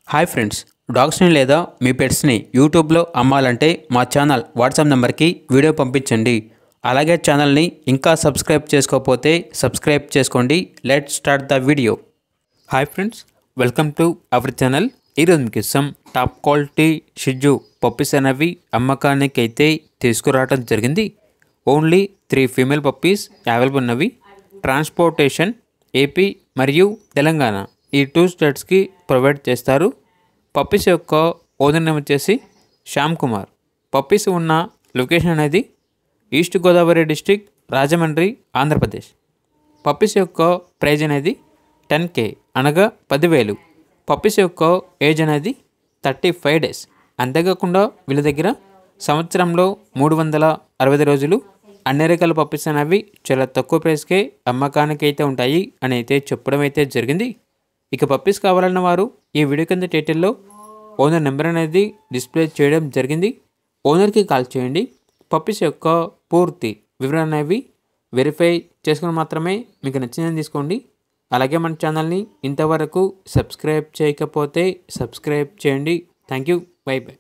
Hi friends, డాగ్స్ని లేదా మీ పెట్స్ని యూట్యూబ్లో అమ్మాలంటే మా ఛానల్ వాట్సాప్ నెంబర్కి వీడియో పంపించండి. అలాగే ఛానల్ని ఇంకా సబ్స్క్రైబ్ చేసుకోకపోతే సబ్స్క్రైబ్ చేసుకోండి. Let's start the video. Hi friends, welcome to our channel. ఈరోజు మీకు ఇస్తాం టాప్ క్వాలిటీ షిజు పప్పీస్ అనేవి అమ్మకానికి అయితే తీసుకురావడం జరిగింది. ఓన్లీ 3 ఫీమేల్ పప్పీస్ అవైలబుల్ ఉన్నవి. ట్రాన్స్పోర్టేషన్ ఏపీ మరియు తెలంగాణ ఈ 2 స్టేట్స్కి ప్రొవైడ్ చేస్తారు. పప్పీస్ యొక్క ఓనర్ నేమ్ వచ్చేసి శ్యామ్ కుమార్. పప్పీస్ ఉన్న లొకేషన్ అనేది east Godavari district, Rajahmundry, Andhra Pradesh. Puppies యొక్క ప్రైజ్ అనేది 10K అనగా 10,000. పప్పీస్ యొక్క ఏజ్ అనేది 35 డేస్. అంతేకాకుండా వీళ్ళ దగ్గర సంవత్సరంలో 365 రోజులు అన్ని రకాల పప్పీస్ అనేవి చాలా తక్కువ ప్రైస్కే అమ్మకానికి అయితే ఉంటాయి అని అయితే చెప్పడం అయితే జరిగింది. ఇక పప్పీస్ కావాలన్న వారు ఈ వీడియో కింద టైటిల్లో ఓనర్ నెంబర్ అనేది డిస్ప్లే చేయడం జరిగింది. ఓనర్కి కాల్ చేయండి. పప్పీస్ యొక్క పూర్తి వివరణ అనేవి వెరిఫై చేసుకుని మాత్రమే మీకు నచ్చిందని తీసుకోండి. అలాగే మన ఛానల్ని ఇంతవరకు సబ్స్క్రైబ్ చేయకపోతే సబ్స్క్రైబ్ చేయండి. Thank you. By by.